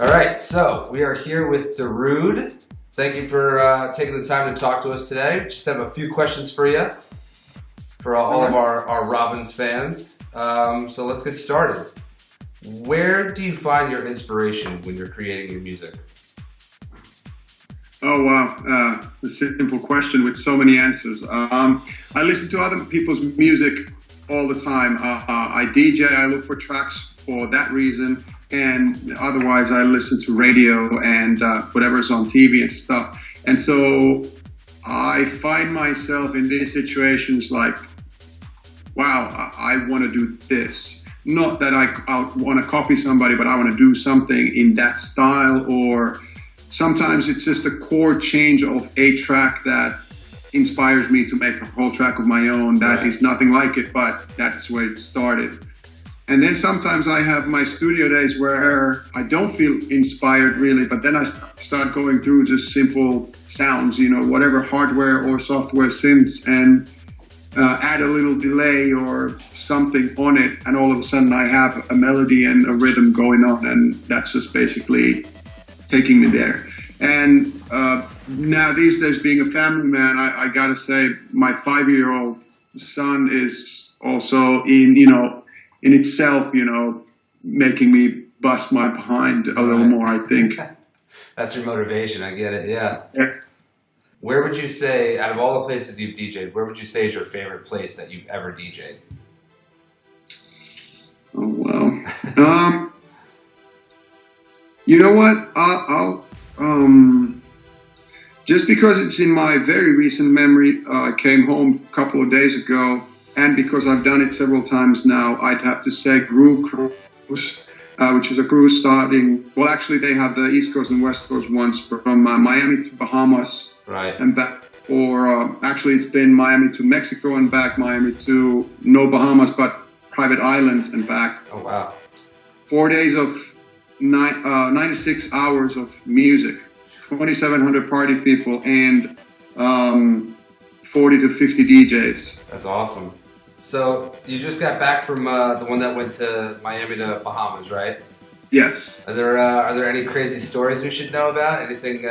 All right, so we are here with Darude. Thank you for taking the time to talk to us today. Just have a few questions for you, for all of our Robbins fans. So let's get started. Where do you find your inspiration when you're creating your music? Oh, wow. A simple question with so many answers. I listen to other people's music all the time. I DJ, I look for tracks for that reason. And otherwise, I listen to radio and whatever's on TV and stuff. And so I find myself in these situations like, wow, I want to do this. Not that I want to copy somebody, but I want to do something in that style. Or sometimes it's just a chord change of a track that inspires me to make a whole track of my own. That is nothing like it, but that's where it started. And then sometimes I have my studio days where I don't feel inspired really, but then I start going through just simple sounds, whatever hardware or software synths, and add a little delay or something on it, and all of a sudden I have a melody and a rhythm going on, and that's just basically taking me there. And now these days, being a family man, I gotta say my 5-year-old son is also in itself, making me bust my behind a little more, I think. That's your motivation, I get it, yeah. Where would you say, out of all the places you've DJed, where would you say is your favorite place that you've ever DJed? Oh, wow. You know what? I'll just because it's in my very recent memory, I came home a couple of days ago, and because I've done it several times now, I'd have to say Groove Cruise, which is a cruise starting, well, actually they have the East Coast and West Coast ones from Miami to Bahamas and back. Or actually it's been Miami to Mexico and back, Miami to no Bahamas, but private islands and back. Oh, wow. 4 days of 96 hours of music, 2,700 party people, and 40 to 50 DJs. That's awesome. So you just got back from the one that went to Miami to Bahamas, right? Yes. Are there any crazy stories we should know about? Anything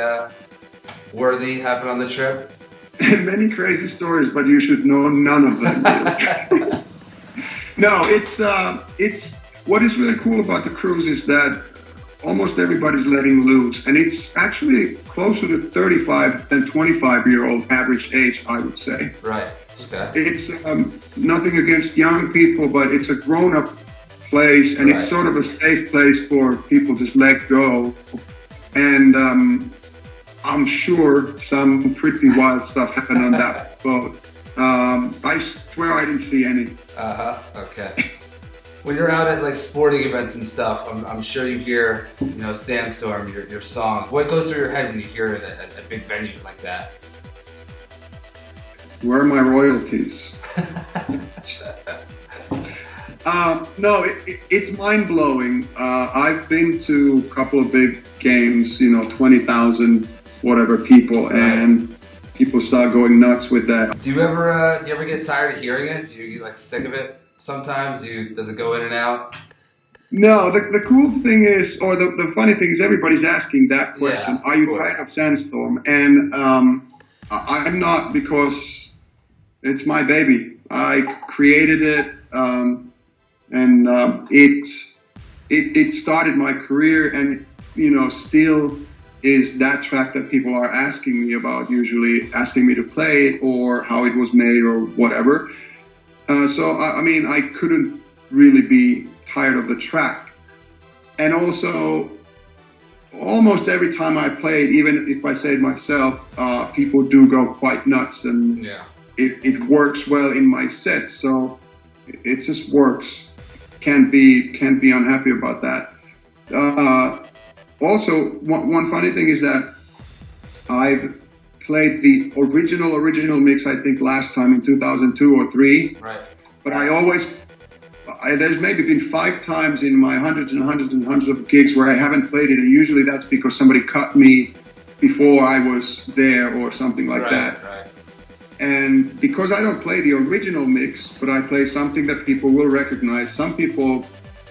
worthy happened on the trip? Many crazy stories, but you should know none of them. No, it's what is really cool about the cruise is that almost everybody's letting loose, and it's actually closer to 35 than 25-year-old average age, I would say. Right. Okay. It's nothing against young people, but it's a grown-up place, and it's sort of a safe place for people to just let go. And I'm sure some pretty wild stuff happened on that boat. I swear I didn't see any. Okay. When you're out at like sporting events and stuff, I'm sure you hear, Sandstorm, your song. What goes through your head when you hear it at big venues like that? Where are my royalties? No, it's mind-blowing. I've been to a couple of big games, 20,000 whatever people, and people start going nuts with that. Do you ever get tired of hearing it? Do you get like sick of it sometimes? Does it go in and out? No, the cool thing is, or the funny thing is, everybody's asking that question. Yeah, are you tired of Sandstorm? And I'm not, because it's my baby. I created it, and it started my career, and still is that track that people are asking me about, usually asking me to play it or how it was made or whatever. So I couldn't really be tired of the track. And also, almost every time I play it, even if I say it myself, people do go quite nuts, and it works well in my set. So it just works. Can't be unhappy about that. Also, one funny thing is that I've played the original mix, I think last time in 2002 or 3. Right. But there's maybe been 5 times in my hundreds and hundreds and hundreds of gigs where I haven't played it, and usually that's because somebody cut me before I was there or something like that. Right. And because I don't play the original mix, but I play something that people will recognize, some people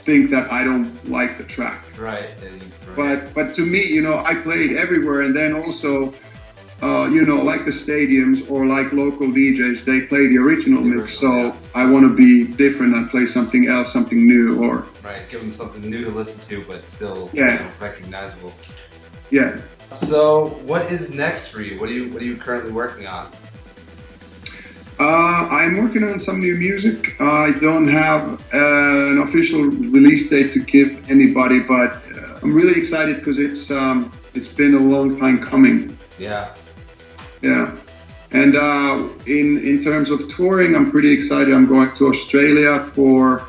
think that I don't like the track. Right. Right. But to me, you know, I played everywhere, and then also, you know, like the stadiums or like local DJs, they play the original mix. So I want to be different and play something else, something new, or right, give them something new to listen to, but still recognizable. Yeah. So what is next for you? What are you currently working on? I'm working on some new music. I don't have an official release date to give anybody, but I'm really excited because it's been a long time coming. Yeah. Yeah. And in terms of touring, I'm pretty excited. I'm going to Australia for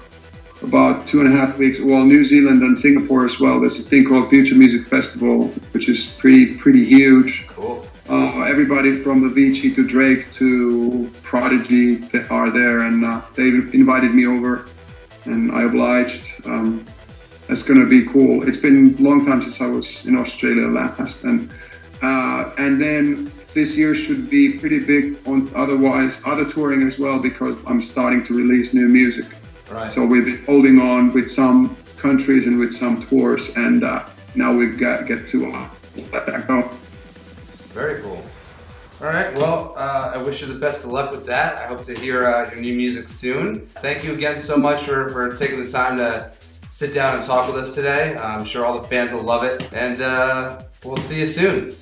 about 2.5 weeks. Well, New Zealand and Singapore as well. There's a thing called Future Music Festival, which is pretty huge. Cool. Everybody from Avicii to Drake to Prodigy that are there, and they invited me over, and I obliged. That's gonna be cool. It's been a long time since I was in Australia last, and then this year should be pretty big on other touring as well, because I'm starting to release new music. Right. So we've been holding on with some countries and with some tours, and now we've got to get to let that go. Very cool. All right, well, I wish you the best of luck with that. I hope to hear your new music soon. Thank you again so much for taking the time to sit down and talk with us today. I'm sure all the fans will love it, and we'll see you soon.